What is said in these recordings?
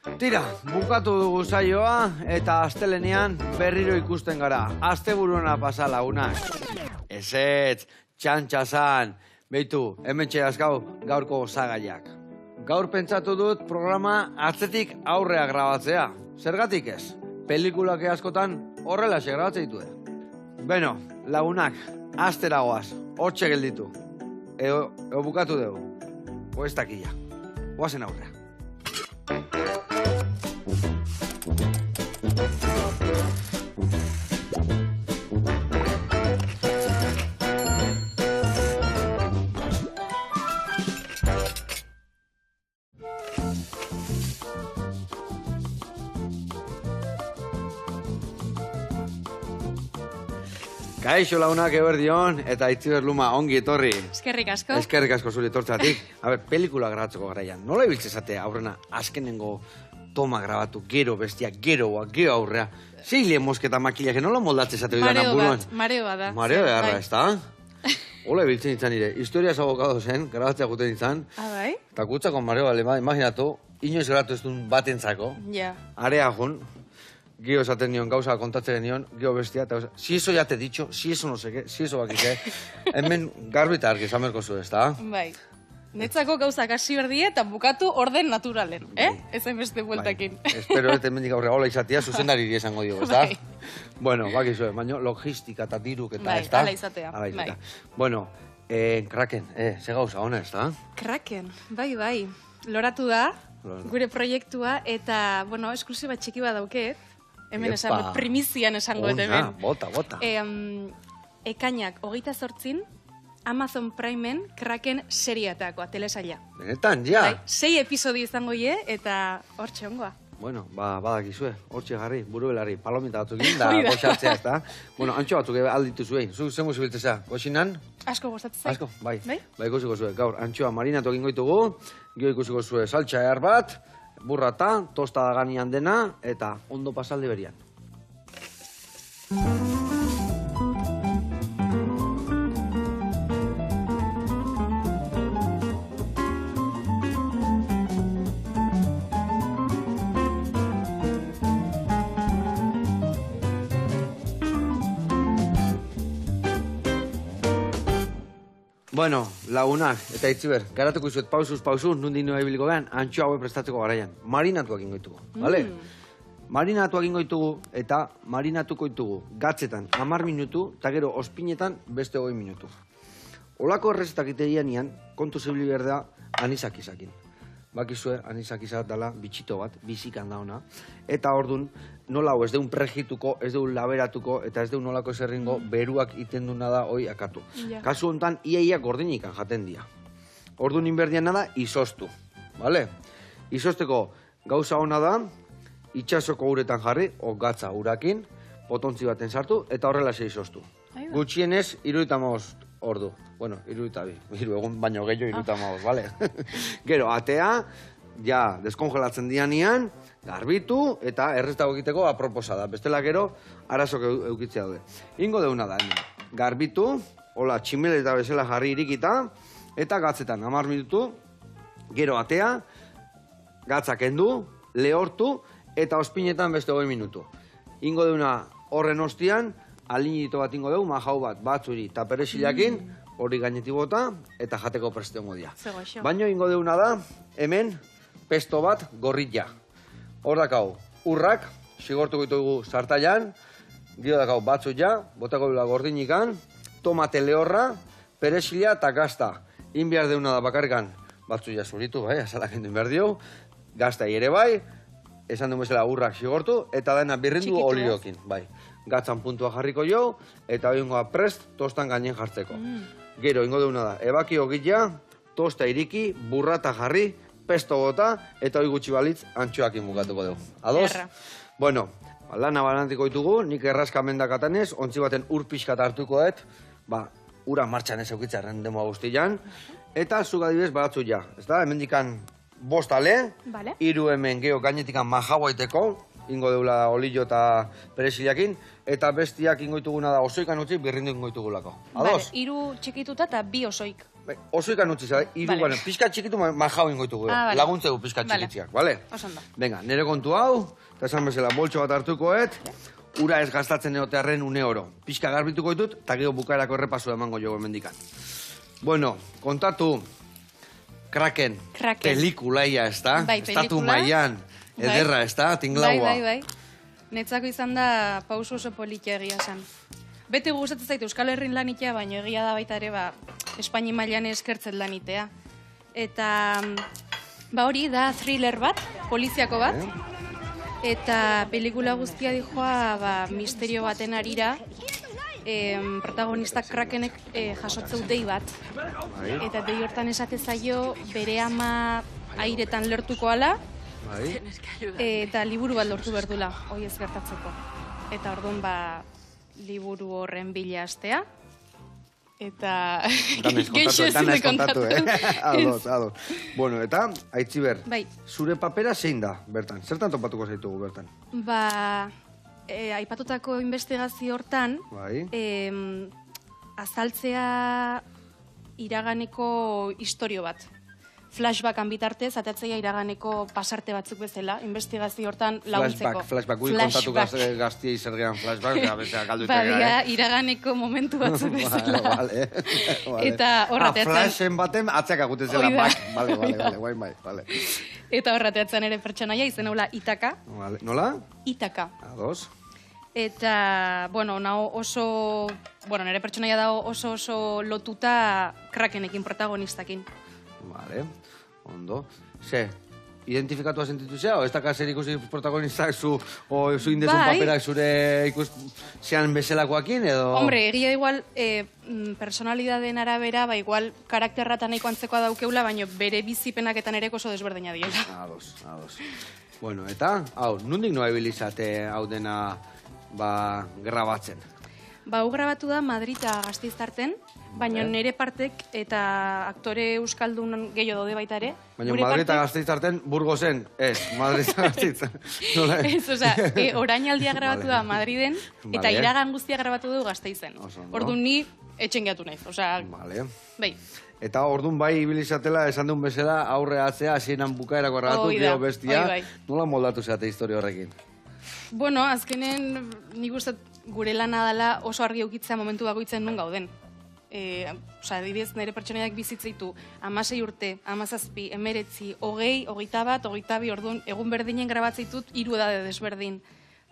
Tira, bukatu dugu saioa eta astelenean berriro ikusten gara. Asteburuena pasa lagunak. Ezetz, txantxasan, beitu, hemen txedazkau gaurko osagaiak. Gaur pentsatu dut programa atzetik aurrea grabatzea. Zergatik ez? Pelikulak askotan horrela grabatzen ditu. Beno, lagunak, astera goaz, hortxe gelditu. Eo bukatu dugu. Oestakila. Oazen aurrea. Kaixo lagunak eberdion eta Itziber Luma ongi etorri. Eskerrik asko. Eskerrik asko zure etortzatik. A ber, pelikula grabatzeko garaian. Nola ibiltzezate aurrena azkenengo toma grabatu, gero bestia, gero aurrea. Zeile mosketa makillaje, nola moldatzezate bidanan buruan? Mareo bada. Mareo beharra, ez da? Hola ibiltzen izan nire. Historias abokado zen, grabatzea guten izan. Bai? Eta kutzako mareo bale, imaginatu, inoiz grabatu ez duen batentzako. Ja. Area jun. Gio esaten nion, gauza kontatzen nion, gio bestia, eta si eso ya te he dicho, si eso no sé qué, si eso bakite. Hemen garbi eta argi, zamerko zu ez, da? Bai. Netzako gauzak hasi berdie eta bukatu orden naturalen, Ezen beste bueltakin. Espero, hemendik aurre hola izatea, zuzendari esango diogu, ez da? Bai. Bueno, bakizue, baina logistika eta diruk eta, ez da? Bai, ala izatea. Bai. Bueno, Kraken, ze gauza hona, ez da? Kraken, bai. Loratu da, gure proiektua, eta, bueno, esklusiba txiki bat dauket. Hemen esan, primizian esango eta hemen. Bota. Ekainak 28 Amazon Primeen Kraken seriatakoa, telesaila. Benetan, ja? Bai, 6 episodio izango eta hortxe ongoa. Bueno, badakizue, hortxe jarri, burubelari, palomita batzuk egin da, goxatzea, ez da? Bueno, antxo batzuk alditu zuen, zengu zibiltzea, goxinan? Asko gozatzen. Asko, bai. Bai, ikusiko zuen, gaur, antxoa marinatu egin goitugu, gio ikusiko zuen saltxa ehar bat, burrata, tostada ganian dena, eta ondo pasalde berian. Bueno, lagunak, eta Itziber, garatuko izuet pausuz, nundi nioa ibiliko gehan, antxoa haue prestatzeko garaian. Marinatuak ingoitugu, bale? Marinatuak ingoitugu eta marinatuko ditugu gatzetan 10 minutu, eta gero ospinetan beste 20 minutu. Olako errezetak itegian nian, kontu zibili berda anisak izakin. Bakizue, anisak izak dela bitxito bat, bizikan da ona. Eta ordun nola hau ez deun prejituko, ez deun laberatuko, eta ez deun nolako eserringo beruak iten duna da hoi akatu. Kasu honetan, iaia gordinikan jaten dia. Ordun inberdian nada, izostu. Bale? Izosteko gauza ona da, itxasoko uretan jarri, o gatza urakin, potontzi baten sartu, eta horrela se izostu. Gutxienez, 75 ordu. Bueno, 72, egun baino gehiago 75, bale? Gero, atea, ja, deskongelatzen dianian, garbitu, eta erreztago egiteko aproposa da. Bestela gero, arazok eukitzea daude. Ingo deuna da, garbitu, hola, tximeleta bezala jarri irikita, eta gatzetan, 10 minutu, gero atea, gatzak endu, lehortu, eta ospinetan beste 20 minutu. Ingo deuna horren ostian, alinito bat ingo deu, majau bat, batzuri, eta peresilakin, hori gainetik bota, eta jateko prestongo dia. Baina ingo deuna da, hemen, pesto bat gorrilla. Hor dakau, urrak, sigortuko ditugu sartailan, gero dakau batzu ja, botako dula gordinikan, tomate lehorra, peresila eta gazta. Inbiar deuna da bakarrikan, batzu ja zuritu, bai, azalak endu inbiar dio, gazta ere bai, esan duen bezala urrak sigortu, eta dena birrindu oliokin, bai. Gatzan puntua jarriko jo, eta oingoa prest, tostan gainen jartzeko. Gero, ingo deuna da, ebaki ogila, tosta iriki, burrata jarri, pesto bota, eta hoi gutxi balitz antxoakin bukatuko dugu. Ados? Bueno, lana balantiko ditugu, nik erraskamen dakatanez, ontzi baten ur pixkat hartuko dut, ura martxan ez eukitzaren demoa guztian, eta zugadibez baratzu ja. Ez da, hemen dikan 5 ale, 3 hemen geho gainetikan majaua iteko, ingo deula olillo eta peresilakin, eta bestiak ingoituguna da osoikan utzi birrindu ingoitugulako. Ados? Vale, 3 txikituta eta 2 osoik. Osoikan utzi, zara, Vale. pixka txikitu majau ingoitugu, Vale. laguntzegu pixka txikitziak, bale? Osondo. Venga, nire kontu hau, eta esan bezala, boltxo bat hartukoet, ura ez gastatzen egotearren une oro. Pixka garbituko ditut, eta gero bukaerako errepasu emango jogo emendikan. Bueno, kontatu, Kraken. Pelikulaia, ez da? Bai, Estatu pelikula. mailan, ederra, ez da? Tinglaua. Bai. Netzako izan da pauso oso politia egia zen. Beti gustatzen zait Euskal Herrin lanitea, baina egia da baita ere, Espaini mailan eskertzen lanitea. Eta, hori da thriller bat, poliziako bat, eta pelikula guztia dijoa misterio baten arira, protagonistak Krakenek jasotzeu dei bat. Eta dei hortan esate zaio bere ama airetan lertuko ala, eta liburu bat lortu berdula, hoi ez gertatzeko. Eta orduan liburu horren bila astea. Eta danez kontatu, Ados. Bueno, eta, Aitziber, zure papera zein da, bertan? Zertan topatuko zaitugu, bertan? Aipatutako investigazio hortan, azaltzea iraganeko istorio bat. Flashbackan bitartez, atatzeia iraganeko pasarte batzuk bezala, investigazio hortan laguntzeko. Flashback, guri kontatu gaztia izergean flashback, bezala galdutek. Badia, iraganeko momentu batzuk bezala. Vale. Eta horrateatzen... Flashen baten atzeak aguten zela, Vale. Eta horrateatzen ere pertsonaia, izen haula Itaka. Nola? Itaka. Ados. Eta, nire pertsonaia dago oso lotuta Krakenekin, protagonistakin. Vale, ondo. Identifikatu sentitu zea, o ez da kaser ikusi protagonistak zu indezun paperak zure zean bezalakoakin, edo... Hombre, egia igual, personalidaden arabera, igual karakterratan nahiko antzekoa daukeula, baina bere bizipenaketan ere oso desberdina diela. Ados. Bueno, eta, nondik noa ebilizate hau dena grabatzen? Hau grabatu da Madrita Gasteiz tarten, baina nire partek eta aktore euskaldun gehiago daude baita ere. Baina Madrita Gasteiz tarten Burgosen, ez, Madrita Gasteiz. Ez, orainaldia grabatu da Madriden, eta iragan guztia grabatu du Gasteizen. Orduan ni etxen gehiatu naiz, bai. Eta orduan bai ibilizatela esan duen bezala aurre atzea, hasieran bukaerako grabatu, gero bestia, nola moldatu zeate historia horrekin? Bueno, azkenen nik uste gure lana dela oso argi eukitzea momentu bakoitzen nun gauden. Adibidez, nire pertsonaiak bizitzeitu 16 urte, 17, 19, 20, 21, 22, orduan, egun berdinen grabatzeitut 3 edade desberdin.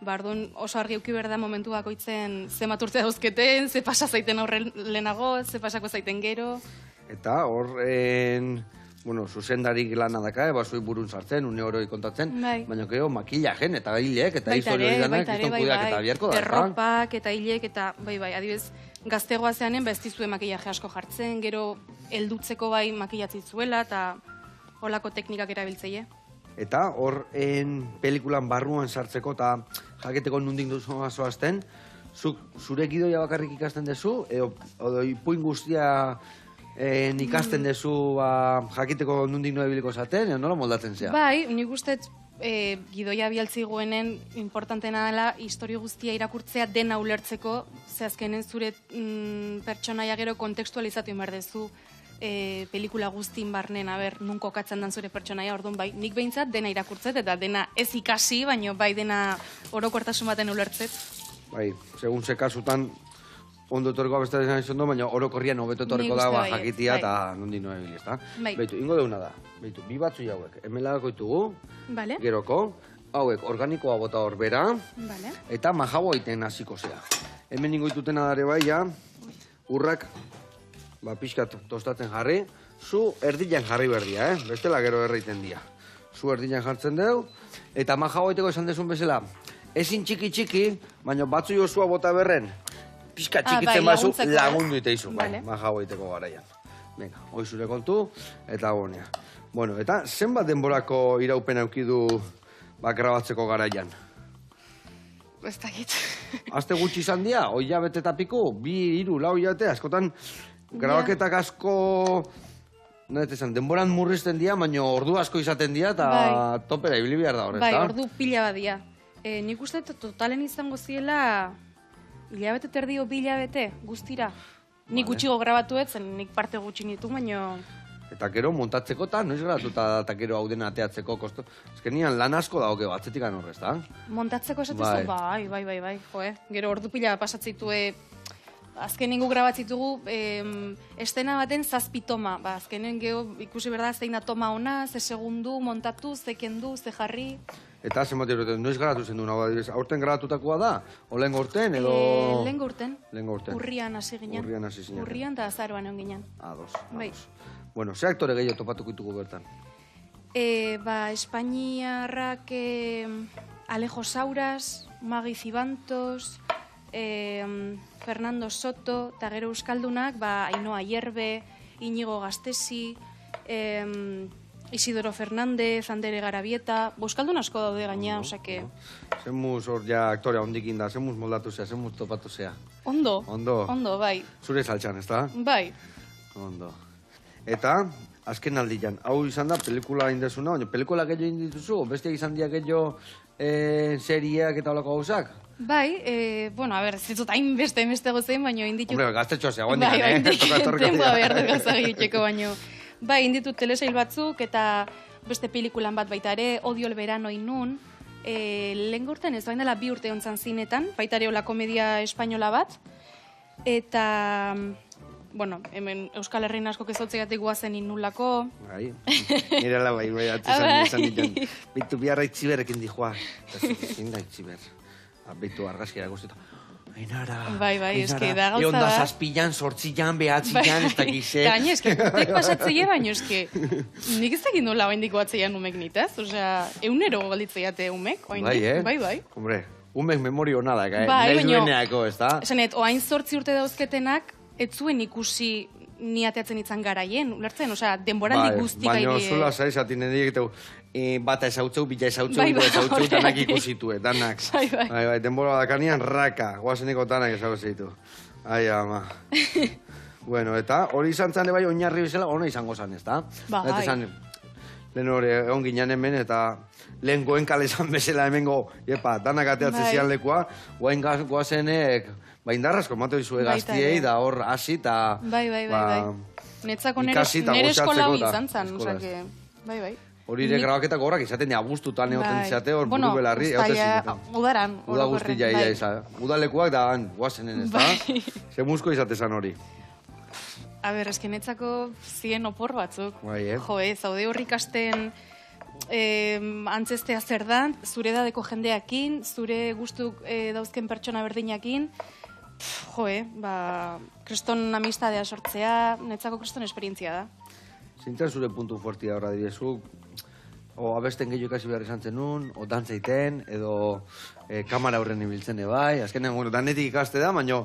Orduan, oso argi euki berda momentu bakoitzen ze maturte dauzketen, ze pasa zaiten aurren lehenago, ze pasako zaiten gero. Eta horren... zuzendarik lana daka, zui burun sartzen, une horoi kontatzen, baina gero makillajen eta hilek, eta historio hori danak, izton kudeak eta biharko da. Erropak eta hilek, eta adibidez, gaztegoa zeanen, ez dizue makillaje asko jartzen, gero heldutzeko makillatzitzuela, eta holako teknikak erabiltzeie. Eta horren pelikulan barruan sartzeko, eta jaketeko nundik duzu zoazten, zure gidoia bakarrik ikasten dezu, edo ipuin guztia... ikasten dezu jakiteko nundik noa ebiliko zaten, nola moldatzen zea? Bai, nik ustez gidoia bialtzi goenen importantena dela historio guztia irakurtzea dena ulertzeko, ze azkenen zure pertsonaia gero kontekstualizatu inberdezu pelikula guztin barnen, nun kokatzen dan zure pertsonaia, orduan bai, nik behintzat dena irakurtzet, eta dena ez ikasi, baina bai dena orokortasun baten ulertzet. Bai, segun ze kasutan, ondo etorrikoa besta desan izan baina orokorrian hobeto etorriko da jakitia eta nondik noa ebil, ezta? Beitu, ingo deuna da. Beitu, bi batzu hauek, hemen lagako ditugu, geroko, hauek organikoa bota hor bera, eta majaboa iten hasiko zea. Hemen ingo ditutena dare bai, urrak, pixkat tostatzen jarri, zu erdilan jarri berdia, bestela gero erreiten dia. Zu erdilan jartzen deu, eta majaboa iteko esan desun bezala, ezin txiki, baina batzu jozua bota berren, pixka txikitzen bazu lagundu iteizu, maja goiteko garaian. Venga, hoi zure kontu, eta gonea. Bueno, eta zenbat denborako iraupen aukidu grabatzeko garaian? Ez dakit. Azte gutxi izan dia, hoi jabete eta piku, 2, 3, 4 jabete, askotan grabaketak asko... denboran murrizten dia, baina ordu asko izaten dia, eta topera ibili behar da horrez, Bai, ordu pila badia. Nik uste totalen izango ziela hilabete terdio 2 hilabete guztira. Nik gutxigo grabatu zen, nik parte gutxi nitu, baino... Eta gero montatzeko eta noiz grabatuta eta gero hau dena ateatzeko kosto. Ezkenian lan asko dago gero atzetik anorrez, da? Montatzeko esatezu, bai. Gero ordu pila pasatzitue, azkenengo grabatzitugu estena baten 7 toma. Azkenen gero ikusi berda zein da toma ona, ze segundu, montatu, ze kendu, ze jarri... Eta zenbat eroten, noiz grabatu zen duen, aurten grabatutakoa da? O lehen urten, edo... Lehen urten. Urrian hasi ginen. Zinen. Urrian eta azaroan egon ginen. Ados. Bai. Bueno, ze aktore gehiago topatuko ditugu bertan? Espainiarrak Alejo Sauras, Magi Zibantos, Fernando Soto, eta gero euskaldunak, Ainhoa Hierbe, Iñigo Gastesi, Isidoro Fernández, Andere Garabieta, euskaldun asko daude gaina, osake... Zemuz hor ja aktorea hondikin da, zemuz moldatu zea, zemuz topatu zea. Ondo, bai. Zure saltxan, ez da? Bai. Ondo. Eta, azken aldian, hau izan da pelikula indezuna, baina pelikula gehiago indituzu, bestiak izan dia gehiago serieak eta holako gauzak? Bai, bueno, a ber, zitut hain beste gozein, baina inditu... Hombre, gaztetxoa zea, guandik, Tempoa behar dut gazagitxeko, baina... Bai, inditut telesail batzuk, eta beste pelikulan bat baita ere, Odio el verano inun, lehen urten ez, bain dela 2 urte ontzan zinetan, baita ere hola komedia espainola bat, eta, bueno, hemen Euskal Herrin asko kezotzegatik guazen inulako. Bai, nire ala bai, atzizan ditan, bitu biharra itziberrekin dijoa, zein da itziber, bitu argazkira guztietan. Ainara. Bai, eski da gauza da. Eonda zazpilan, 8 behatzilan, ez dakize. Gaina, eski, tek pasatzeie baino, eski, nik ez dakit nola oaindik batzeian umek nitaz, osea, eunero galditzeiate umek, oaindik. Bai. Hombre, umek memorio hona da, nahi dueneako, ez da? Esanet, oain 8 urte dauzketenak, ez zuen ikusi ni ateatzen itzan garaien, ulertzen, osea, denboraldi guztik baina zula zaiz, atinen direkteu, bata ezautzeu, bila ezautzeu, danak ikusitue, danak. Bai, denbora dakanian, raka, guazeneko danak ezautzeitu. Ai, ama. Bueno, eta hori izan zane bai, oinarri bezala, ona izango zan, ez da? Bai. Lehen hori, egon ginen hemen, eta lehen goen kale zan bezala hemengo, danak ateatzen zian lekua, guain guazenek, indarrazko matu izue gaztiei, da hor hasi, eta... Bai. Netzako nire eskola izan zan, osake, bai. Hori ere grabaketak horrak izaten dira guztutan egoten zate, hor buru belarri, udaran. Uda guztia ia izan. Udalekuak da guazenen, ez da? Ze musko izatezan hori. A ber, esken netzako zien opor batzuk. Zaude horri ikasten antzestea zer da, zure dadeko jendeakin, zure guztuk dauzken pertsona berdinakin, kriston amistadea sortzea, netzako kriston esperientzia da. Zintzen zure puntu fuertia horra direzu, o abesten gehiago ikasi behar izan zenun, o dantzeiten, edo kamara horren ibiltzen ebai, azkenean, bueno, danetik ikaste da, baina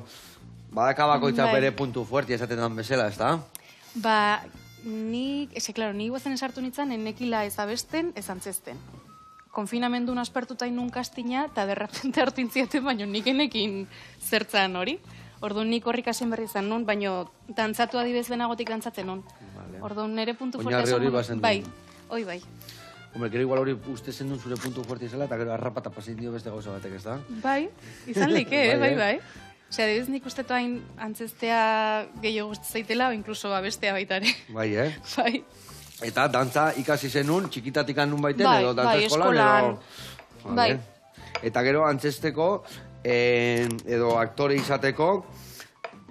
badakabakoitza bere puntu fuertia esaten dan bezala, ez da? Ni guazen esartu nintzen, enekila ez abesten, ez antzesten. Konfinamendun aspertuta inun kastina, eta derrapente hartu intziaten, baina nik enekin zertzan hori. Orduan nik horrik asen berri izan nun, baina dantzatu adibez benagotik dantzatzen nun. Orduan nire puntu fuertea esan nun. Oinarri hori bazen duen. Bai. Hombre, gero igual hori uste zen duen zure puntu fuertea izela, eta gero arrapata pasein dio beste gauza batek, ez da? Bai, izan like, bai. Osea, adibez nik ustetu hain antzestea gehiago guztzaitela, o inkluso bestea baitare. Bai. Eta dantza ikasi zenun, txikitatik nun baiten, edo dantza eskolan, Bai. Eta gero antzesteko, edo aktore izateko,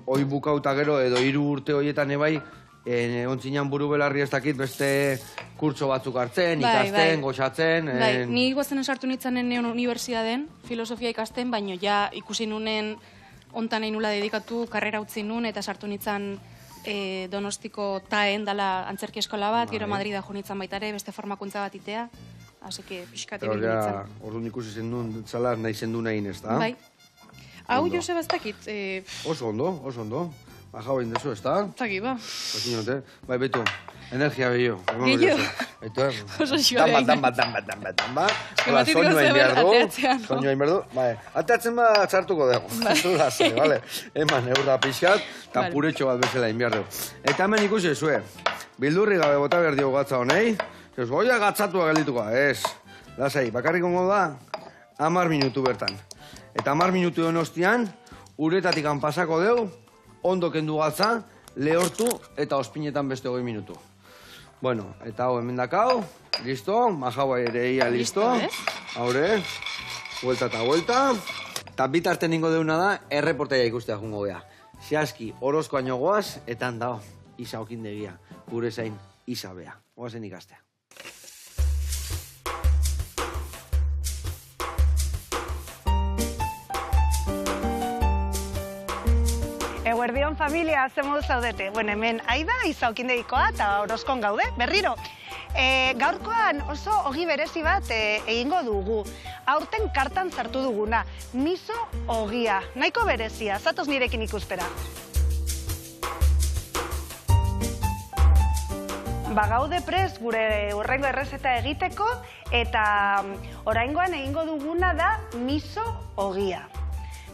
hoi bukauta gero, edo 3 urte horietan ebai, ontzinean buru belarri ez dakit beste kurtso batzuk hartzen, ikasten, goxatzen. Bai, ni guazen esartu nintzanen neon unibertsitaten, filosofia ikasten, baino ja ikusi nunen ontan nahi nula dedikatu, karrera utzi nun, eta sartu nintzen Donostiko taen dala antzerki eskola bat, gero Madrida jo nintzen baitare, beste formakuntza bat itea, así que pixkat ibildu nintzen. Orduan ikusi zen duen, zala nahi zen duen egin ez da? Bai. Hau, Joseba, ez dakit. Oso ondo. Baja bain dezu, ez da? Zaki, ba. Bai, betu, energia behio. Gehiago. Oso xua behin. Dan bat. Soinu hain behar du. Ateatzen bat txartuko dugu. Vale. Eman, eurra pixkat, eta puretxo bat bezala hain behar dugu. Eta hemen ikusi zue, bildurri gabe bota behar diogu gatza honei, goia gatzatua geldituko, ez. Lasai, bakarrik ongo da, 10 minutu bertan. Eta 10 minutu ostian, uretatik pasako deu, ondo kendu gatza, lehortu eta ospinetan beste 20 minutu. Bueno, eta hau hemen dakau, listo, majau ere ia listo. Haure, vuelta eta vuelta. Eta bitarten ningo deuna da, erreportaia ikustea jungo gea. Zehazki, orozkoaino goaz, eta handao, Isa okindegia, gure zain Isa bea. Goazen ikastea. Eguerdion familia, ze modu zaudete? Bueno, hemen Aida, Isa okindegikoa eta Orozkon gaude, berriro. Gaurkoan oso ogi berezi bat egingo dugu. Aurten kartan sartu duguna, miso ogia. Nahiko berezia, zatoz nirekin ikustera. Gaude prest gure urrengo errezeta egiteko eta oraingoan egingo duguna da miso ogia.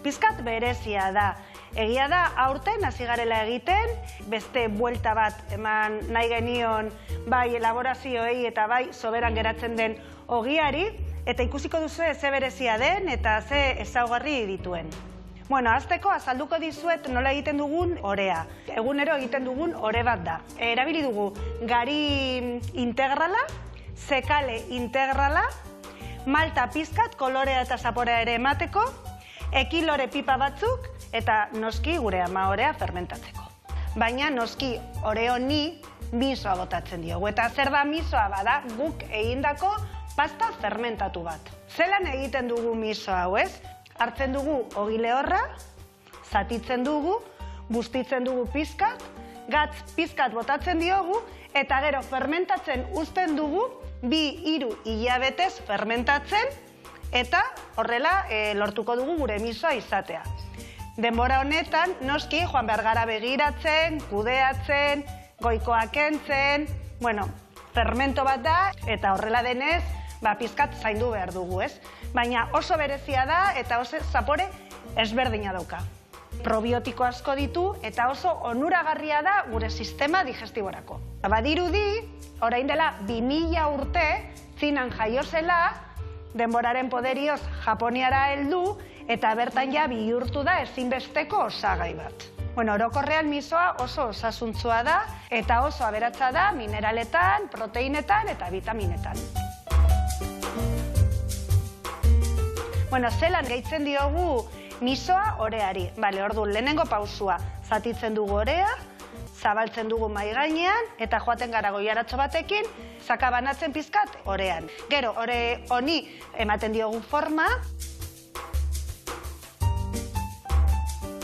Pizkat berezia da. Egia da, aurten hasi garela egiten, beste buelta bat eman nahi genion bai elaborazioei eta bai soberan geratzen den ogiari, eta ikusiko duzu ze berezia den eta ze ezaugarri dituen. Bueno, hasteko azalduko dizuet nola egiten dugun orea. Egunero egiten dugun ore bat da. Erabili dugu gari integrala, sekale integrala, malta pizkat kolorea eta zaporea ere emateko, ekilore pipa batzuk, eta noski gure ama orea fermentatzeko. Baina noski ore honi misoa botatzen diogu. Eta zer da misoa bada guk egindako pasta fermentatu bat. Zelan egiten dugu misoa hau ez? Hartzen dugu ogi lehorra, zatitzen dugu, bustitzen dugu pizkat, gatz pizkat botatzen diogu, eta gero fermentatzen uzten dugu 2-3 hilabetez fermentatzen, eta horrela lortuko dugu gure misoa izatea. Denbora honetan, noski, joan behar gara begiratzen, kudeatzen, goikoa kentzen, bueno, fermento bat da, eta horrela denez, pizkat zaindu behar dugu, ez? Baina oso berezia da, eta oso zapore ezberdina dauka. Probiotiko asko ditu, eta oso onuragarria da gure sistema digestiborako. Badirudi, orain dela 2000 urte, Txinan jaio zela, denboraren poderioz Japoniara heldu, eta bertan ja bihurtu da ezinbesteko osagai bat. Bueno, orokorrean misoa oso osasuntsua da, eta oso aberatsa da mineraletan, proteinetan eta vitaminetan. Bueno, zelan gehitzen diogu misoa oreari. Bale, orduan, lehenengo pausua, zatitzen dugu orea, zabaltzen dugu mai gainean, eta joaten gara goiaratxo batekin, sakabanatzen pizkat orean. Gero, ore honi ematen diogu forma.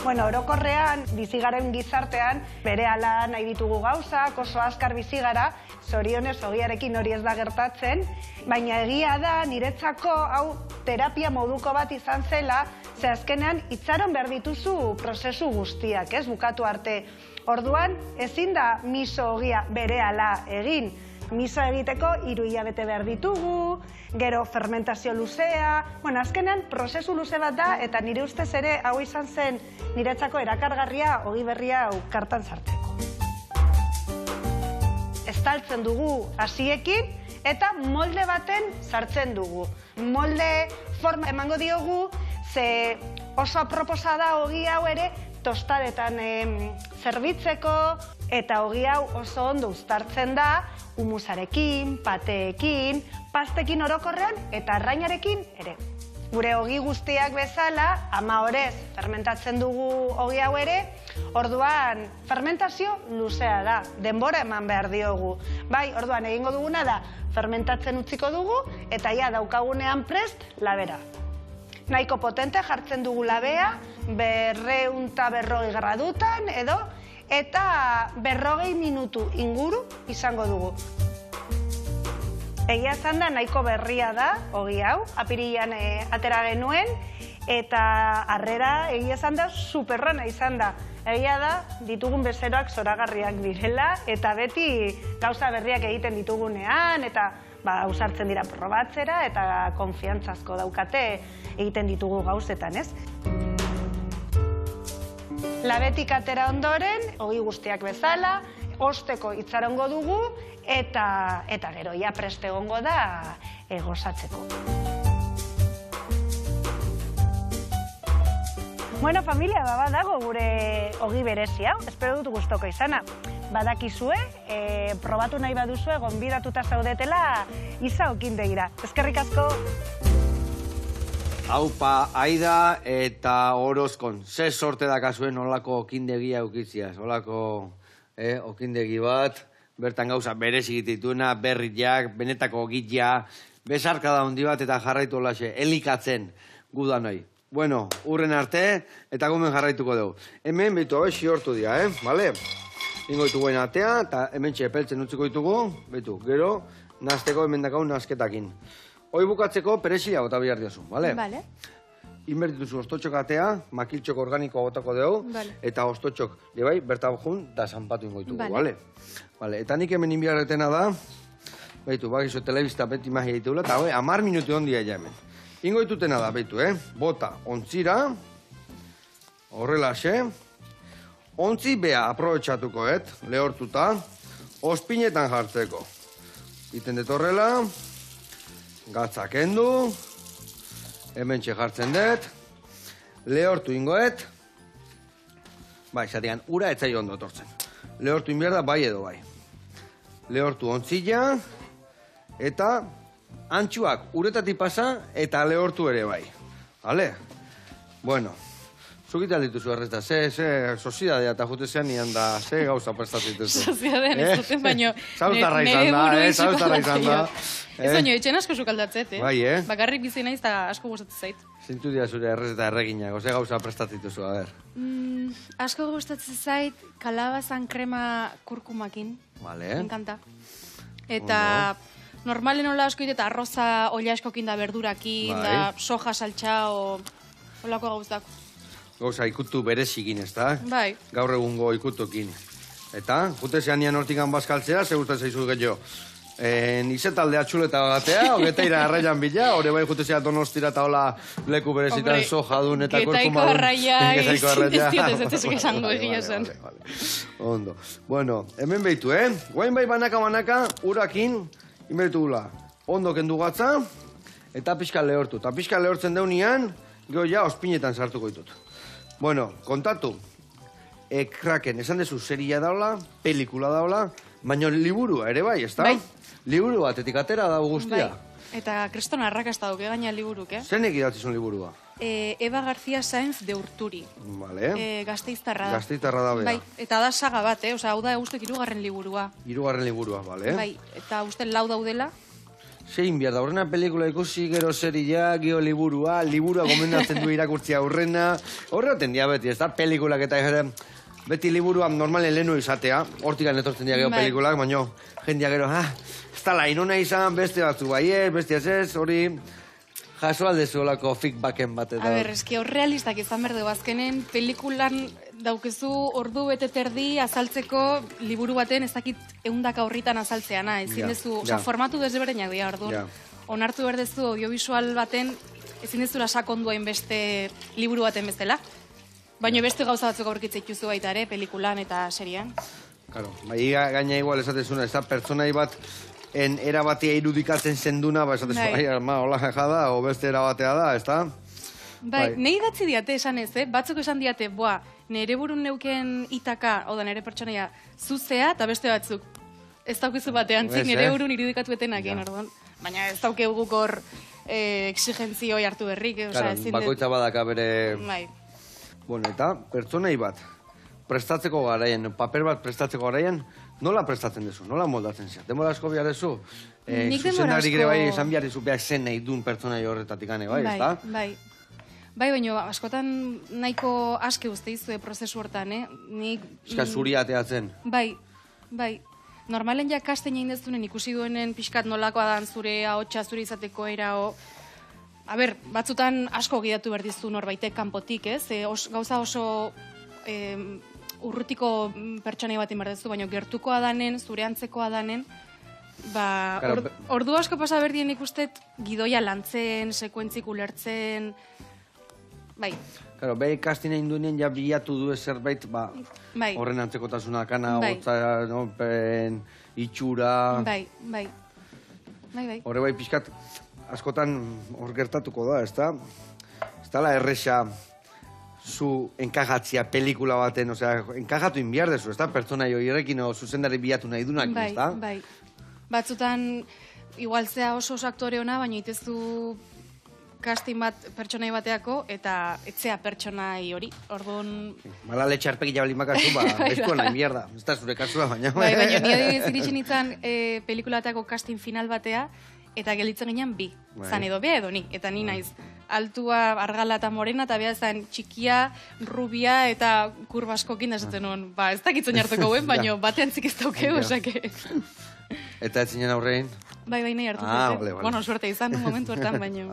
Bueno, orokorrean, bizigaren gizartean, berehala nahi ditugu gauzak, oso azkar bizigara, zorionez ogiarekin hori ez da gertatzen, baina egia da niretzako hau terapia moduko bat izan zela, ze azkenean itxaron behar dituzu prozesu guztiak, ez, bukatu arte. Orduan, ezin da miso ogia berehala egin. Miso egiteko 3 hilabete behar ditugu, gero fermentazio luzea, bueno, azkenean prozesu luze bat da, eta nire ustez ere hau izan zen niretzako erakargarria ogi berria hau kartan sartzeko. Estaltzen dugu hasiekin eta molde baten sartzen dugu. Molde forma emango diogu, ze oso aproposa da ogi hau ere tostadetan zerbitzeko, eta ogi hau oso ondo uztartzen da, humusarekin, pateekin, pastekin orokorrean eta arrainarekin ere. Gure ogi guztiak bezala, 10 orez fermentatzen dugu ogi hau ere, orduan fermentazio luzea da, denbora eman behar diogu. Bai, orduan egingo duguna da, fermentatzen utziko dugu, eta ja daukagunean prest labera. Nahiko potente jartzen dugu labea, 240 gradutan edo, eta 40 minutu inguru izango dugu. Egia esan da nahiko berria da, ogi hau, apirilean atera genuen, eta harrera egia esan da superrona izan da. Egia da, ditugun bezeroak zoragarriak direla, eta beti gauza berriak egiten ditugunean, eta ausartzen dira probatzera, eta konfiantzazko daukate egiten ditugu gauzetan, ez? Labetik atera ondoren, ogi guztiak bezala, osteko itxarongo dugu, eta gero ja prest egongo da gozatzeko. Bueno, familia, badago gure ogi berezi hau, espero dut gustoko izana. Badakizue, probatu nahi baduzue, gonbidatuta zaudetela Iza Okindegira. Eskerrik asko! Haupa, Aida eta Orozkon. Ze sorte dakazuen olako okindegia eukitziaz. Olako okindegi bat, bertan gauza berezi dituna, berriak, benetako ogitia, besarka da handi bat eta jarraitu olaxe, elikatzen gudanoi. Bueno, urren arte eta gomen jarraituko dugu. Hemen behitu hau hortu dira, bale? Ingo ditugu atea eta hemen txepeltzen utziko ditugu, behitu, gero, nazteko hemen dakau nazketakin. Hoi bukatzeko perexila bota behar diazu, bale? Bale. Inbertituzu ostotxok atea, makiltxok organikoa botako dugu, eta ostotxok, bai, berta jun, da zanpatu ingo ditugu, bale? Bale, eta nik hemen inbiarretena da, behitu, bakizu telebista beti magia ditugula, eta 10 minutu ondia ja hemen. Ingo ditutena da, behitu, bota, ontzira, horrelaxe, ontzi beha aprobetxatuko, lehortuta, ospinetan jartzeko. Iten dut horrela, gatzak endu, hemen jartzen dut, lehortu ingoet, bai, zatean, ura etzai ondo tortzen. Lehortu inbierda bai edo bai. Lehortu ontzila, eta antxuak uretatik pasa, eta lehortu ere bai. Hale? Bueno, zukita dituzu errezta, ze sozidadea eta jutezean nian da, ze gauza prestatutuzu. Sozidadean ez duten, baino... Zautarra izan da, zautarra izan da. Ez baino, etxen asko sukaldatzet, Bai, Bakarrik bizi naiz eta asko gustatzen zait. Zintu dira zure errezeta erreginak, ze gauza prestatutuzu, a ber. Asko gustatzen zait, kalabazan krema kurkumakin. Vale. Enkanta. Eta... Normalen hola asko eta arroza olla askokin da berdurakin, da soja saltxa o... Olako gauztak. Gauza ikutu berezikin, ez da? Bai. Gaur egungo ikutukin. Eta, jutezean nian hortikan bazkaltzea, ze gustatzen zaizu gehiago. Izetalde atxuleta batea, hogeteira arraian bila, hori bai jutezea donostira eta hola leku berezitan soja dun eta korkuma dun. Getaiko arraia, ez dut esango egia zen. Ondo. Bueno, hemen behitu, Guain bai banaka, urakin, inberitu gula. Ondo kendu gatza, eta pixka lehortu. Eta pixka lehortzen deunian, geho ja, ospinetan sartuko ditut. Bueno, kontatu, Kraken, esan dezu, seria daula, pelikula daula, baina liburua ere bai, ez da? Bai. Liburu batetik atera dago guztia. Bai. Eta kriston arrakasta duke gaina liburuk, Zenek idatzizun liburua? Eva García Sáenz de Urturi. Vale. Gazteiztarra da. Gazteiztarra da, bera. Bai, eta da saga bat, Osa, hau da ustek 3. liburua. 3. liburua, bale. Bai, eta uste 4 daudela. Zein behar da, horrena pelikula ikusi, gero seria, gero liburua gomendatzen du irakurtzia aurrena. Horreaten dia beti, ez da, pelikulak eta beti liburua normalen lehenu izatea, hortikan etortzen dia gero pelikulak, baina jendia gero, ez da lainona izan, beste batzu baiet, beste ez, hori jaso aldezu olako feedbacken bat eta. A ber, eski hor realistak izan berde, azkenen pelikulan daukezu ordu bete terdi azaltzeko liburu baten ez dakit 100 horritan azaltzeana, ezin dezu, formatu desberdinak dira, orduan. Onartu berdezu audiovisual baten, ezin dezula sakonduain beste liburu baten bezala. Baina beste gauza batzuk aurkitzen dituzu baita ere, pelikulan eta serian. Claro, bai gaina igual esatezuna, ez da pertsonai bat erabatea irudikatzen zenduna, ba esatez, hola jada, o beste erabatea da, ez da? Bai, nahi datzi diate esan ez, batzuk esan diate, nire burun neuken itaka, hau da nire pertsonaia, zuzea eta beste batzuk. Ez daukizu batean, nire burun irudikatu etenak, orduan. Baina ez dauke guk hor exigentzioi hartu berrik. Bakoitza badaka bere... Bai. Bueno, eta pertsonei bat prestatzeko garaian, paper bat prestatzeko garaian, nola prestatzen duzu, nola moldatzen zea? Demora asko behar duzu? Zuzendari gire bai, esan behar duzu behar zen nahi duen pertsonai horretatik ane, bai, ez da? Bai, baina askotan nahiko aske uste izue prozesu hortan, Eska zuri ateatzen. Bai. Normalen ja kasten egin dezunen ikusi duenen pixkat nolakoa dan zure ahotsa zure izateko erao. A ber, batzutan asko gidatu berdizu norbaitek kanpotik, ez? Gauza oso urrutiko pertsonai bat inberdezu, baina gertukoa danen, zure antzekoa danen, ordu asko pasa berdien ikustet gidoia lantzen, sekuentzik ulertzen, bai. Claro, behi kastin egin duenean ja bilatu du zerbait, horren antzekotasuna, kana, hotza, itxura... Bai. Horre bai pixkat, askotan hor gertatuko da, ez da? Ez da la erresa zu enkajatzia pelikula baten, osea, enkajatu inbiar dezu, ez da? Pertsona joirekin zuzendari bilatu nahi dunak, ez da? Bai. Batzutan, igual zea oso aktore ona, baina itezu casting bat pertsonai bateako, eta etzea pertsonai hori. Orduan... Mala letxe arpegi jabalin bakazu, bezkoa nahi mierda. Ez da zure kasua, baina... Baina ni adibidez iritsi nintzen pelikulatako casting final batea, eta gelditzen ginen bi. Zan edo bea edo ni, eta ni naiz. Altua, argala eta morena, eta bea zan txikia, rubia, eta kurbaskokin da esaten nuen. Ez dakitzen hartuko guen, baina batean zik ez daukeu, osake... Eta ez zinen aurrein? Bai, nahi hartu vale. Bueno, suerte izan, un momentu hartan, baino.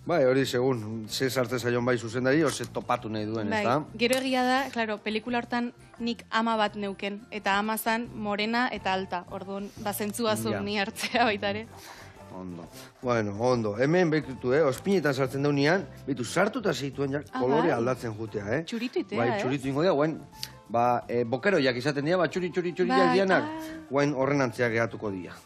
Bai, hori segun, ze sartzen zaion bai zuzendari, ose topatu nahi duen, ez da? Gero egia da, claro, pelikula hortan nik ama bat neuken, eta ama zan morena eta alta, orduan, zentzua zuen ni hartzea baita ere. Ondo. Bueno, ondo. Hemen bekitu, ospinetan sartzen daunean, betu sartuta zeituen kolore aldatzen jutea, Txuritu itea, Bai, txuritu ingo dira, guen, bokeroiak izaten dira, txuri dianak, guen horren antziak gehatuko dira.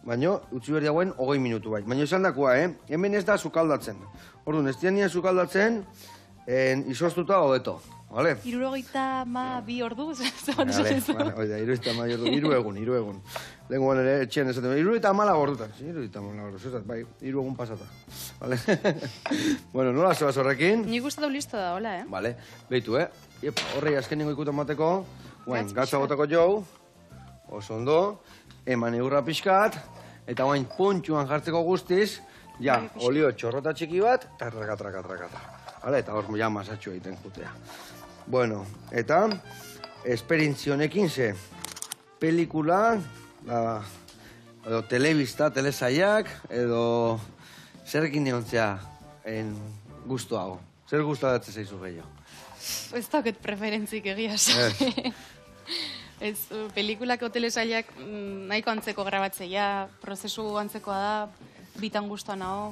Baina, utzi behar dagoen, 20 minutu bai. Baina esan dakoa, hemen ez da sukaldatzen. Orduan, ez dian sukaldatzen, izoztuta hobeto. Vale? 72 ordu, hiru egun. Lenguan ere, etxean esaten, 74 ordutan. 74 ordutan, bai, 3 egun pasata. Vale? Bueno, nola zoaz horrekin? Nik uste dau listo da, hola, Vale, behitu, horrei azkenengo ikutan bateko, gatza botako jau, oso ondo, eman eurra pixkat, eta guain puntxuan jartzeko guztiz, olio txorrota txiki bat, eta traka. Vale, eta hor ja masatxo egiten jutea. Bueno, eta esperintzionekin ze pelikula, edo telebista, telesaiak, edo zerrekin neontzea guztu hau. Zer gustatzen zaizu gehiago? Ez dauket preferentzik egia Ez, pelikulako telesaiak nahiko antzeko grabatzeia, prozesu antzekoa da, bitan guztua nago.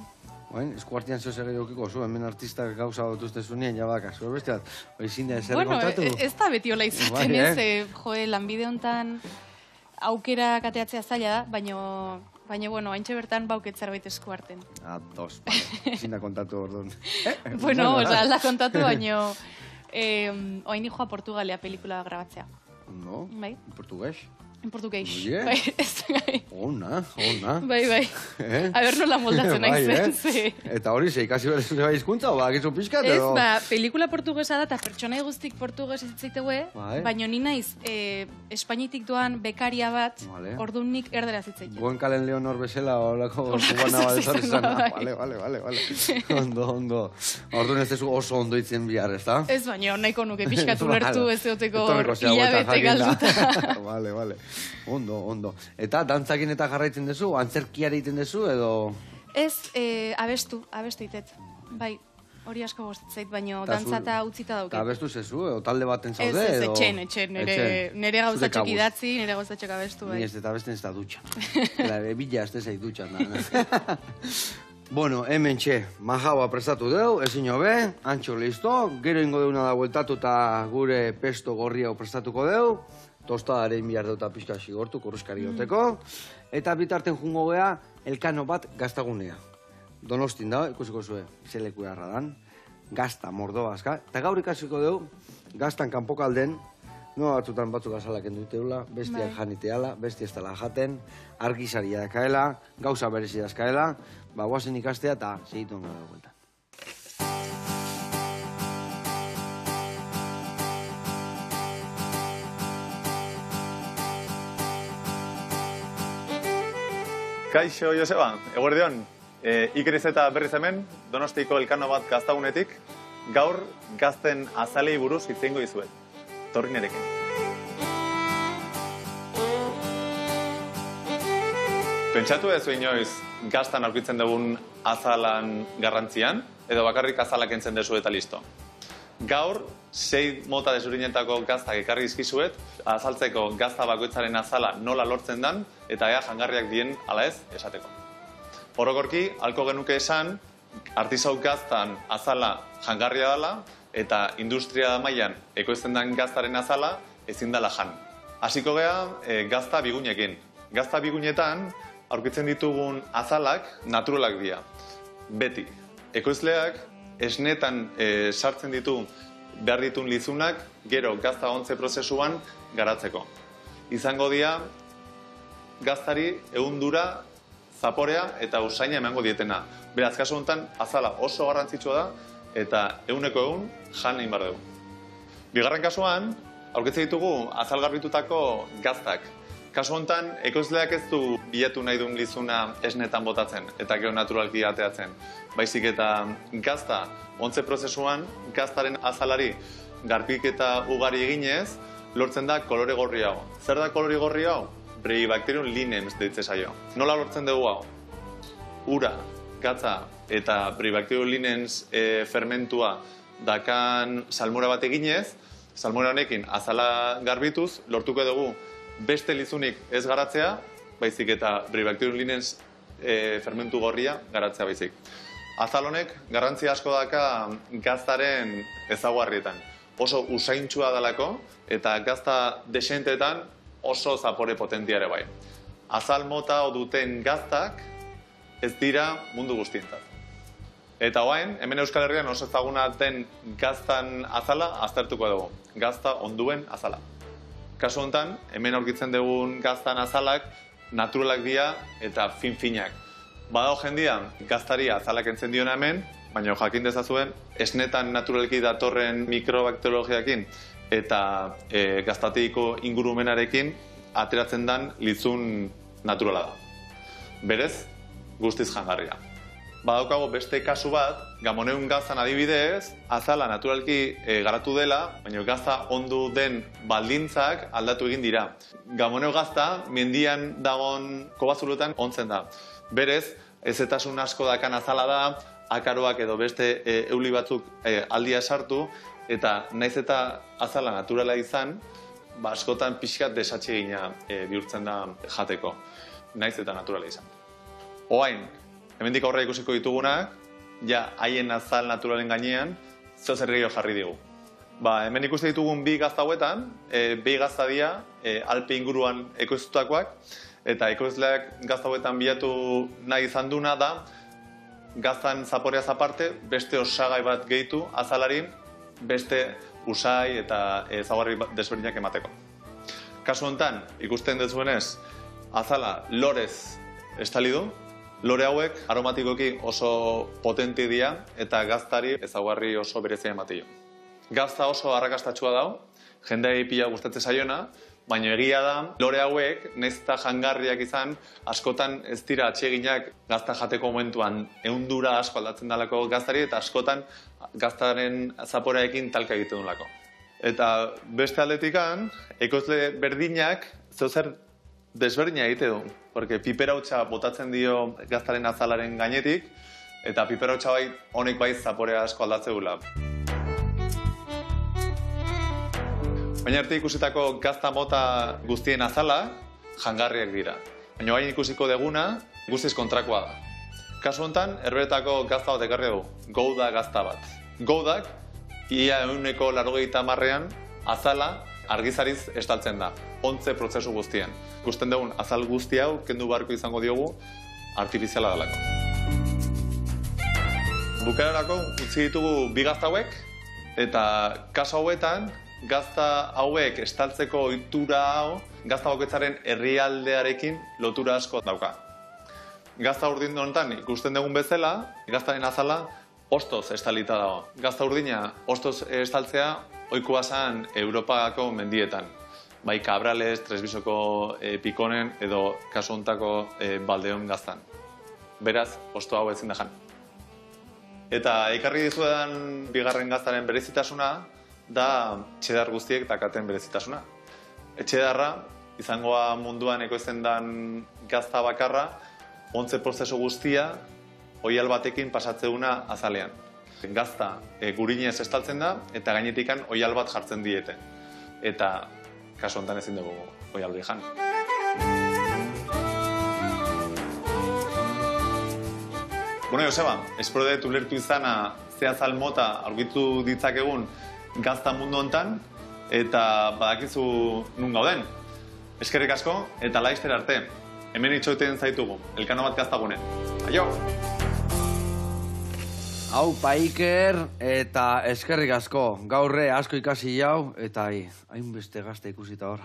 Eskuartian zeo zer gehiokiko zu, hemen artistak gauza batuzte zunien, jabaka, zure besteat, oizin da ezer kontatu? Bueno, ez da beti hola izaten ez, lanbide honetan aukera kateatzea zaila da, baina, bueno, haintxe bertan bauket zerbait eskuarten. Dos, ezin da kontatu orduan. Bueno, alda kontatu, baina oain joa Portugalea pelikula grabatzea. No? Bai. En portugués? En portugués. Bai, Ona. Bai. A ber, nola moldatzen naizen, ze. Eta hori, ze ikasi berez zure hizkuntza, o bakizu pixkat, edo? Ez, pelikula portugesa da, eta pertsonai guztik portugues zitzaitegue, baina ni naiz, Espainitik doan bekaria bat, orduan nik erderaz zitzaite. Buen kalen Leonor bezala, holako kubana bat ezarrizan. Vale. Ondo. Orduan ez dezu oso ondo itzen bihar, ez da? Ez, baina nahiko nuke pixkatu lertu ez eoteko hilabete galduta. Vale. Ondo. Eta dantzakin eta jarraitzen duzu, antzerkiare egiten duzu, edo... Ez, abestu itet. Bai, hori asko gostatzait, baina dantzata utzita dauket. Eta abestu zezu, edo talde baten zaude, edo... Ez, etxen, nire gauzatxok idatzi, nire gauzatxok abestu, bai. Ni ez eta abesten ez da dutxan. Bila ez zait dutxan. Bueno, hemen txe, majaua prestatu deu, ezin hobe, antxo listo, gero ingo deuna da bueltatu eta gure pesto gorria prestatuko deu, tostadaren bihar deuta pixka xigortu, kurruskari goteko, eta bitarten jungo gea, elkano bat gaztagunea. Donostin da, ikusiko zue, zeleku jarra dan, gazta, mordo bazka, eta gaur ikasiko deu, gaztan kanpokalden, no batzutan batzuk azalak enduteula, bestiak janiteala, besti ez dela jaten, argizaria dakaela, gauza berezi dazkaela, guazen ikastea eta segitu ongo da vuelta. Kaixo, Joseba, eguerdion. Ikeriz eta berriz hemen, Donostiko elkano bat gaztagunetik, gaur gazten azalei buruz hitz egingo dizuet. Torri nerekin. Pentsatu ez inoiz gaztan aurkitzen dugun azalan garrantzian, edo bakarrik azalak entzen dezu eta listo. Gaur, 6 mota desurinetako gaztak ekarri izkizuet, azaltzeko gazta bakoitzaren azala nola lortzen dan, eta ea jangarriak dien ala ez esateko. Orokorki, halko genuke esan, artisau gaztan azala jangarria dela, eta industria mailan ekoizten den gaztaren azala ezin dela jan. Hasiko gea gazta bigunekin. Gazta bigunetan aurkitzen ditugun azalak naturalak dira. Beti, ekoizleak esnetan sartzen ditu behar ditun lizunak gero gazta ontze prozesuan garatzeko. Izango dira gaztari ehundura, zaporea eta usaina emango dietena. Beraz, kasu honetan, azala oso garrantzitsua da eta ehuneko jan egin behar dugu. Bigarren kasuan, aurkitzen ditugu azal garbitutako gaztak. Kasu honetan, ekoizleak ez du bilatu nahi duen lizuna esnetan botatzen eta gero naturalki ateatzen. Baizik eta gazta ontze prozesuan, gaztaren azalari garbiketa ugari eginez, lortzen da kolore gorri hau. Zer da kolore gorri hau? Brevibacterium linens deitze zaio. Nola lortzen dugu hau? Ura, gatza eta Brevibacterium linens fermentua dakan salmora bat eginez, salmora honekin azala garbituz, lortuko dugu beste lizunik ez garatzea, baizik eta Brevibacterium linens fermentu gorria garatzea baizik. Azal honek garrantzi asko daka gaztaren ezaugarrietan. Oso usaintxua dalako eta gazta desentetan oso zapore potentia ere bai. Azal mota duten gaztak ez dira mundu guztientzat. Eta orain, hemen Euskal Herrian oso ezaguna den gaztan azala aztertuko dugu. Gazta onduen azala. Kasu honetan, hemen aurkitzen dugun gaztan azalak naturalak dira eta fin-finak. Badago jendia gaztari azalak entzen diona hemen, baina jakin dezazuen esnetan naturalki datorren mikrobakteriologiakin eta gaztatiko ingurumenarekin ateratzen den lizun naturala da. Berez, guztiz jangarria. Badaukago beste kasu bat, gamoneun gaztan adibidez, azala naturalki garatu dela, baina gazta ondu den baldintzak aldatu egin dira. Gamoneu gazta mendian dagon kobazulutan ontzen da. Berez, ezetasun asko dakan azala da, akaroak edo beste euli batzuk aldia sartu, eta naiz eta azala naturala izan, askotan pixkat desatsegina bihurtzen da jateko. Naiz eta naturala izan. Orain, hemendik aurrera ikusiko ditugunak, ja haien azal naturalen gainean, zer gehiago jarri digu. Hemen ikuste ditugun bi gazta hauetan, bi gazta dira Alpe inguruan ekoiztutakoak, eta ekoizleak gazta hauetan bilatu nahi izan duna da, gaztan zaporeaz aparte, beste osagai bat gehitu azalari, beste usai eta ezaugarri desberdinak emateko. Kasu honetan, ikusten dezuenez, azala lorez estali du, lore hauek aromatikoki oso potenti dira eta gaztari ezaugarri oso berezia ematio. Gazta oso arrakastatsua dago, jendea pila gustatzen zaiona, baina egia da, lore hauek, nahiz eta jangarriak izan, askotan ez dira atseginak gazta jateko momentuan ehundura asko aldatzen dalako gaztari, eta askotan gaztaren zaporeekin talka egiten dulako. Eta beste aldetikan, ekoizle berdinak zer desberdina egite du, porque piperautxa botatzen dio gaztaren azalaren gainetik, eta piperautxa bai honek bai zaporea asko aldatze dula. Baina arte ikusitako gazta mota guztien azala, jangarriak dira. Baina hain ikusiko deguna, guztiz kontrakoa da. Kasu honetan, herberetako gazta bat ekarri dugu, gouda gazta bat. Goudak, ia 90%an azala argizariz estaltzen da, ontze prozesu guztien. Ikusten dugun azal guzti hau, kendu beharko izango diogu, artifiziala dalako. Bukaerarako utzi ditugu bi gazta hauek, eta kasu hauetan, gazta hauek estaltzeko ohitura hau, gazta bakoitzaren herrialdearekin lotura asko dauka. Gazta urdin honetan ikusten dugun bezala, gaztaren azala ostoz estalita dago. Gazta urdina ostoz estaltzea ohikoa zen Europako mendietan. Bai Cabrales, Tresbisoko Pikonen edo kasu honetako Baldeon gaztan. Beraz, osto hau ezin da jan. Eta ekarri dizuedan bigarren gaztaren berezitasuna da txedar guztiek dakaten berezitasuna. Txedarra, izangoa munduan ekoizten den gazta bakarra, ontze prozesu guztia, oihal batekin pasatzeuna azalean. Gazta gurinez estaltzen da, eta gainetikan oihal bat jartzen diete. Eta kasu honetan ezin dugu oihal hori jan. Bueno, Joseba, espero dut ulertu izana ze azal mota aurkitu ditzakegun gazta mundu honetan, eta badakizu nun gauden. Eskerrik asko, eta laizter arte. Hemen itxoiten zaitugu, elkano bat gaztagunen. Aio! Hau Iker, eta eskerrik asko. Gaurre asko ikasi jau, eta hainbeste gazta ikusita hor,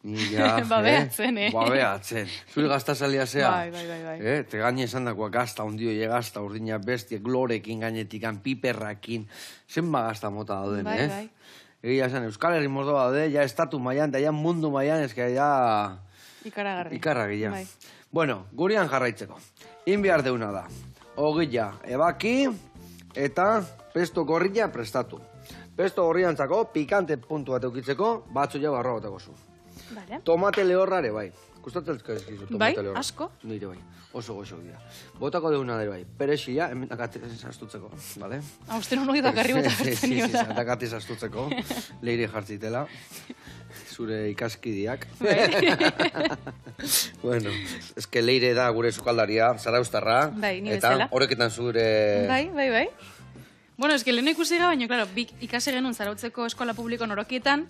ni ja... Babeatzen, Babeatzen. Zuri gazta salia zea. Bai. Te gaine esan dakoa gazta, ondio gazta, urdina bestia, glorekin gainetikan, piperrakin, zenba gazta mota dauden, Bai. Egia esan, Euskal Herri mordo daude, ja estatu mailan, da ja mundu mailan, eska ja... Ikarragia. Bai. Bueno, gurian jarraitzeko. Inbiar deuna da. Ogilla, ebaki, eta pesto gorrilla prestatu. Pesto gorriantzako, pikante puntu bat eukitzeko, batzu jau garroa batako zu. Vale. Tomate lehorrare, bai. Gustatzen ezkizu, tomate lehorra. Bai, asko. Nire bai, oso goxok dira. Botako deuna dira bai, perexia, hemen dakatzen sastutzeko, bale? Uste non hori dakarri bota hartzen niola. Dakatzen sastutzeko, leire jartzitela, zure ikaskidiak. Bueno, eske leire da gure sukaldaria, zaraustarra. Bai, ni eta bezala. horreketan zure... Bai. Bueno, eske lehen ikusi ga, baina, claro, ikase genuen zarautzeko eskola publiko norokietan,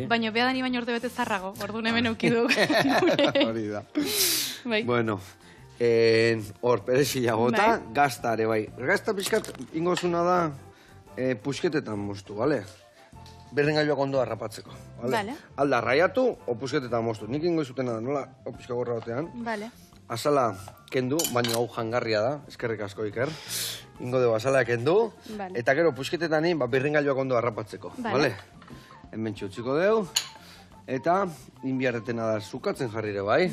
baina beha dani baina orte bete zarrago, orduan hemen eukiduk. Hori da. Bai. Bueno, hor, perexila bota, gazta ere bai. Gazta pixkat ingozuna da pusketetan moztu, bale? Berrengailuak ondo harrapatzeko, bale? Alda raiatu, o pusketetan moztu. Nik ingozutena da, nola, o pixka gorra batean. Bale. Azala kendu, baina hau jangarria da, eskerrik asko Iker. Ingo dugu azala kendu, eta gero pusketetan berrengailuak ondo harrapatzeko, bale? Hemen txutziko dugu, eta inbiarretena da zukatzen jarrire bai.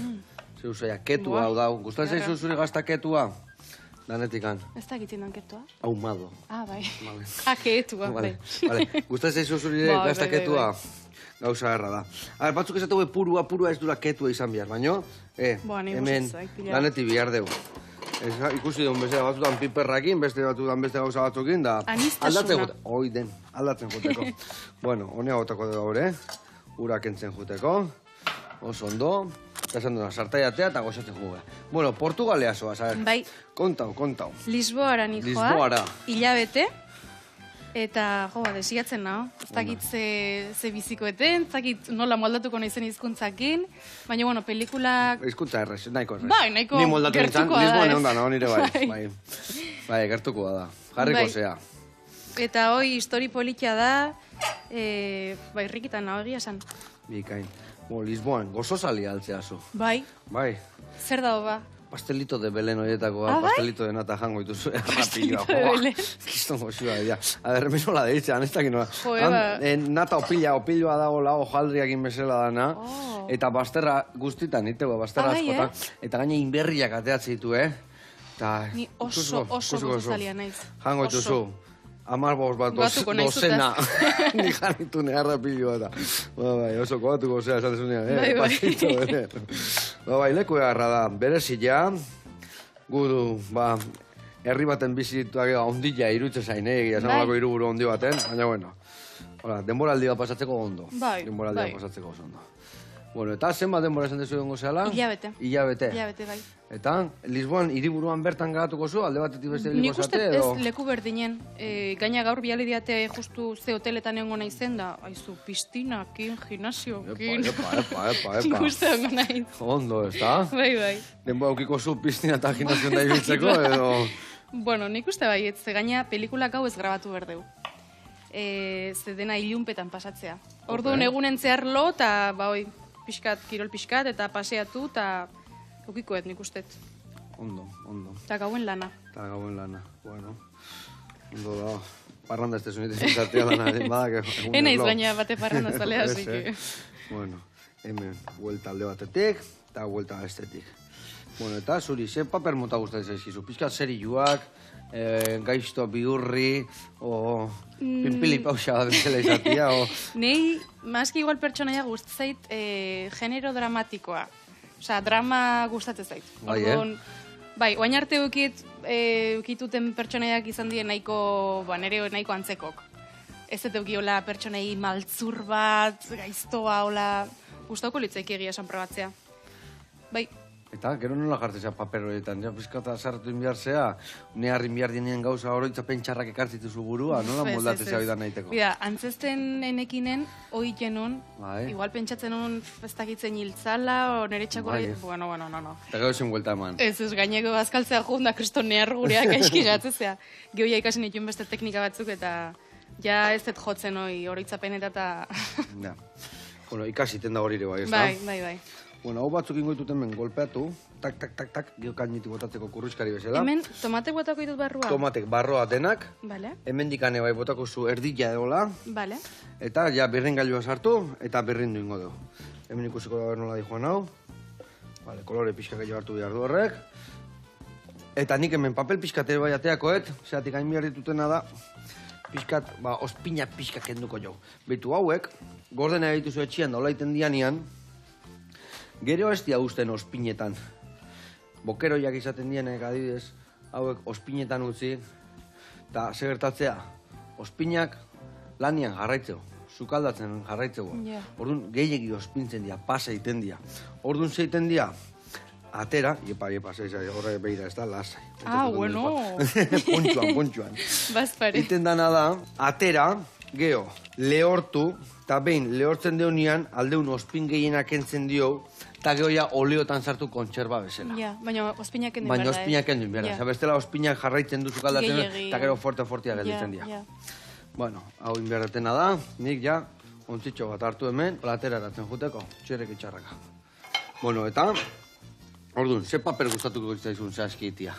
Zeu zaila, ketua hau dau. Gustatzen zaizu zure gazta ketua? Danetikan. Ez da gitzen dan ketua? Ahumado. Bai. Ketua, bai. Gustatzen zaizu zure gazta ketua? Gauza erra da. Batzuk esatu purua ez dura ketua izan behar, baino, hemen danetik bihar dugu. Ikusi duen bezala batzutan piperrakin, beste batzutan beste gauza batzukin, da aldatzen jute. Hoi den, aldatzen juteko. Bueno, honea gotako dugu hori, urak entzen juteko, oso ondo, eta esan duna, sartaiatea eta gozatzen juge. Bueno, Portugalea zoaz, bai. Kontau. Lisboara nijoa, hilabete, eta, desiatzen naho. Ez dakit ze bizikoeten, ez dakit nola moldatuko naizen hizkuntzakin, baina, bueno, pelikulak... Hizkuntza errez, nahiko errez. Bai, nahiko gertukoa da. Lisboan egon da, no, nire bai. Bai, gertukoa da. Jarriko zea. Eta hoi, histori politia da, bai, rikitan naho egia esan. Bikain. Lisboan, gozozali altzea zu. Bai. Zer dago ba? Pastelito de Belen horietakoa, pastelito de nata jango ituzu. Pastelito de Belen. Kiston goxua, ya. A ver, me nola deitzean, ez dakit nola. Nata opilua dago lao jaldriakin bezala dana. Eta basterra guztitan, itego, basterra askotan. Eta gaine inberriak ateatze ditu, Ni oso gozozalia naiz. Jango ituzu. Amar bost bat dozena. Ni janitu nehar da pilua eta. Bai, oso kobatuko zea esan desunean. Bai, leku egarra da. Berezila, gudu, herri baten bizituak ondila irutze zain, egia esan olako iruburu ondi baten, baina bueno. Denboraldi bat pasatzeko ondo. Denboraldi bat pasatzeko oso ondo. Bueno, eta zenbat denbora esan dezu egongo zehala? Hilabete, bai. Eta Lisboan hiriburuan bertan garatuko zu, alde batetik beste biliko zate edo? Nik uste ez leku berdinen. Gaina gaur biali diate justu ze hoteletan egongo naizen da, aizu, pistinakin, gimnasiokin. Epa. Nik uste egongo naiz. Ondo, ez da? Bai. Denbora aukiko zu pistina eta gimnasion da ibiltzeko edo? Bueno, nik uste bai, ze gaina pelikulak hau ez grabatu berdeu. Ze dena ilunpetan pasatzea. Orduan egunen zehar lo, eta kirol pixkat, eta paseatu, eta eukikoet nik usteet. Ondo. Eta gauen lana. Bueno. Ondo da. Parranda ez tesunit ezin zartea lana. Enaiz baina bate parranda zalea, así que... Bueno, hemen, vuelta alde batetik, eta vuelta bestetik. Bueno, eta zuri, ze paper mota gustatzen zaizkizu? Pixkat serioak, gaizto bihurri, o pinpili pausa bat bezala izatea, o... Nei, mazki igual pertsonaia gustzait genero dramatikoa. Osa, drama gustatzen zait. Bai, oain arte eukituten pertsonaiak izan dien nahiko, nere nahiko antzekok. Ez dut eukiola pertsonai maltzur bat, gaiztoa, hola... Gustauko litzaik egia esan probatzea. Bai. Eta, gero nola jartzea paper horietan, ja, pizkata sartu inbiar zea, ne harrin behar dienien gauza oroitzapen txarrak ekartzituzu burua, nola moldatzea bidan nahiteko. Bida, antzesten enekinen, hoi genuen, Bai. igual pentsatzen nun festakitzen hiltzala, o nere txako, Bai. bueno, no. Eta gero zen buelta eman. Ez gaineko bazkaltzea junda, kriston nehar gureak eski gatzezea. Geo ja ikasen dituen beste teknika batzuk, eta ja ez dut jotzen hoi oroitzapen eta... Ja. Bueno, ikasiten da hori ere bai, ez da? Bai. Bueno, hau batzuk ingoitut hemen golpeatu, tak, gero kainitik botatzeko kurrizkari bezala. Hemen, tomatek botako ditut barrua? Tomatek barroa denak, Vale, hemen dikane bai botako zu erdila egola, vale. eta ja birringailua sartu, eta birrindu ingo du. Hemen ikusiko da nola di joan hau. Vale, kolore pixka gehiago hartu behar du horrek. Eta nik hemen papel pixkate bai ateakoet, zeatik hain behar ditutena da, pixkat, ospina pixka kenduko jau. Beitu hauek, gordena dituzu etxian da olaiten dianian, gero ez dia usten ospinetan. Bokeroiak izaten dienek adibidez, hauek ospinetan utzi, eta segertatzea, ospinak lanian jarraitzeo, sukaldatzen jarraitzeo. Ja. Orduan, gehiegi ospintzen dira, pasa iten dira. Orduan zeiten dira, atera, iepa, horre behira ez da, lasai. Bueno. Puntxuan. Bazpare. Iten dana da, atera, geho, lehortu, eta behin lehortzen deunian, aldeun ospin gehienak entzen dio, eta geho ja oleotan sartu kontserba bezala. Ja, baina ospinak kendu Baina ospinak endu inberda. Ja. Bestela ospinak jarraitzen duzu kaldatzen, Gehiegi. eta gero fortea gelditzen dira. Ja. Bueno, hau inberretena da, nik ja, ontzitxo bat hartu hemen, platera eratzen juteko, txerek itxarraka. Bueno, eta, orduan, ze paper gustatuko zaizun zehazkitia?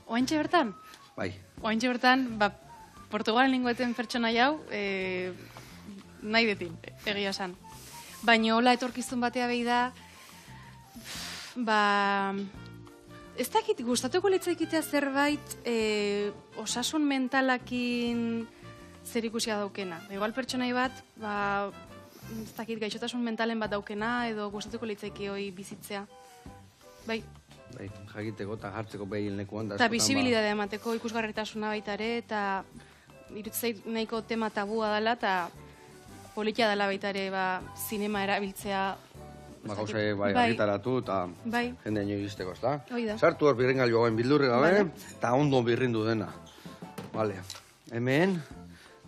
Oaintxe bertan? Bai, Oaintxe bertan, Portugalen lingoeten pertsona jau, nahi detin, egia esan. Baina hola etorkizun batea behi da, ez dakit gustatuko litzaikitea zerbait osasun mentalakin zer ikusia daukena. Igual pertsonai bat, ez dakit gaixotasun mentalen bat daukena, edo gustatuko litzaiki hoi bizitzea. Bai, jakiteko eta jartzeko behil lekuan. eta bisibilidadea emateko ikusgarritasuna baita ere, eta irutzeit nahiko tema tabua dela, eta politia dela baita ere, zinema erabiltzea. Gauza argitaratu eta Bai. jendea nio izteko, ez da? Hoi da. Sartu hor birringailu hauen bildurri gabe, eta ondo birrindu dena. Vale, hemen,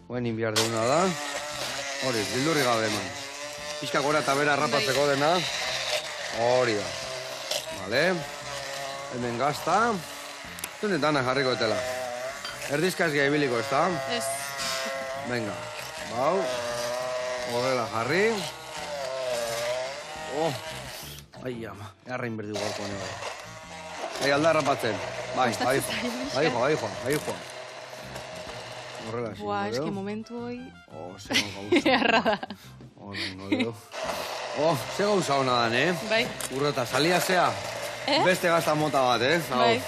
guen inbiar deuna da, hori, bildurri gabe eman. Pixka gora eta bera rapatzeko dena, hori da. Vale, hemen gazta, zuen dana jarriko etela. Erdizka ez gaibiliko, ez da? Ez. Venga, bau, horrela jarri. Oh, ai ama, errain berdi gorko nio. Alda rapatzen. Bai, jo. Horrela, zingo Buah, eski momentu hoi... Oh, zego gauza. Erra da. Ze gauza hona dan, Bai. Urrota, salia zea. Beste gazta mota bat, Bai.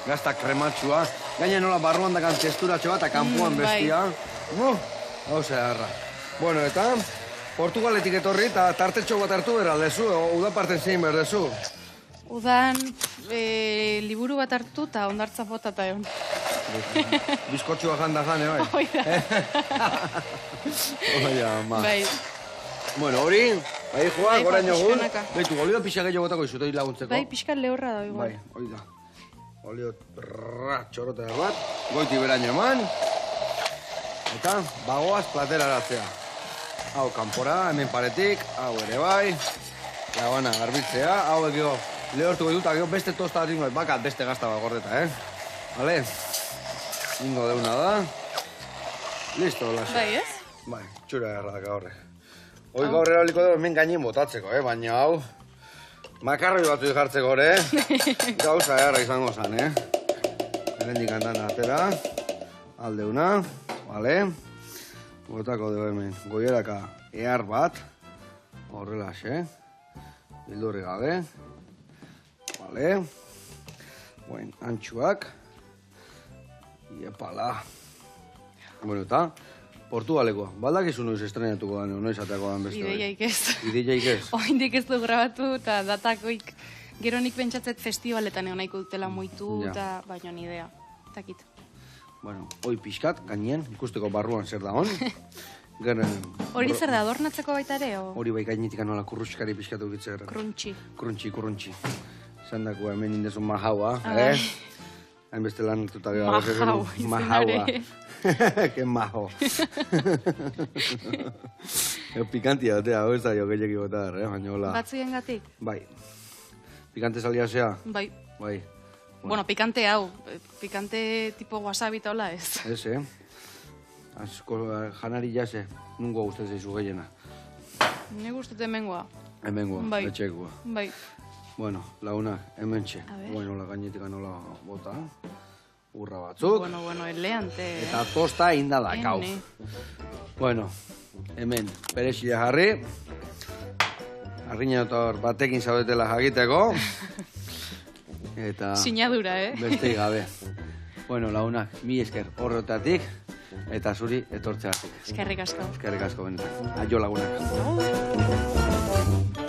Gazta krematxua. Gaina nola barruan dakan testuratxo bat, eta kanpuan bestia. Gauza erra. Bueno, eta... Portugaletik etorri eta tartetxo bat hartu beraldezu, uda parten zein berdezu. Udan liburu bat hartu eta ondartza bota eta egon. Bizkotxua janda jane, bai? Hoi da. Oi, ama. Bai. Bueno, hori, bai joa, Bai, gora inogun. pixkanaka. Beitu, olio pixa gehiago gotako izut, hori laguntzeko. Bai, pixkan lehorra da, igual. Bai, hori da. Olio txorota bat, goiti beraino eman. Eta, bagoaz platera aratzea. Hau kanpora, hemen paretik, hau ere bai. Labana garbitzea, hau egio lehortuko dut, gero beste tosta bat ingo, bakat beste gazta bat gordeta, Vale? Ingo deuna da. Listo, lasa. Bai, ez? Bai, txura erradaka horre. Hoi gaur erabaliko dugu hemen gainin botatzeko, baina hau... Makarroi batzu jartzeko hori, Gauza erra izango zan, Herendik handan atera. Aldeuna, vale? Botako dugu hemen, goieraka ehar bat, horrela xe, bildurri gabe, vale, buen, antxuak, iepala. Bueno, eta, Portugalekoa, baldakizu noiz estrenatuko da, noiz ateako dan beste hori. Ideiaik ez. Ideiaik ez? Oindik ez du grabatu eta datakoik, gero nik pentsatzet festivaletan egon nahiko dutela moitu, Ja. eta baino ni idea. Takit. Bueno, hoi pixkat, gainien, ikusteko barruan zer da hon. Hori zer da, adornatzeko baita ere, o? Hori bai gainitik anola kurruskari pixkatu gitzera. Kruntxi. Kurruntxi. Zandako hemen indezun mahaua, Hainbeste lan hartuta gero. Mahau, Mahaua. Que majo. Pikantia datea, hau ez da jo gehiagik bota, baina hola. Batzuen gatik? Bai. Pikante salia zea? Bai. Bai. Bueno, pikante hau. Pikante tipo wasabi eta hola ez. Ez, Asko janari jase, nungo guztetzen zu gehiena. Ne gustut hemengoa. Hemengoa, Bai. etxekoa. Bai. Bueno, lagunak, hemen txe. A ver. Bueno, la gainetik anola bota. Urra batzuk. Bueno, eleante. Eta tosta indala, kau. Ene. Bueno, hemen, perexia jarri. Arriñator batekin zaudetela jagiteko. Eta... Sinadura, Beste gabe. Bueno, lagunak, mi esker horretatik. Eta zuri etortzeatik. Eskerrik asko. Eskerrik asko benetan. Aio lagunak. Agur.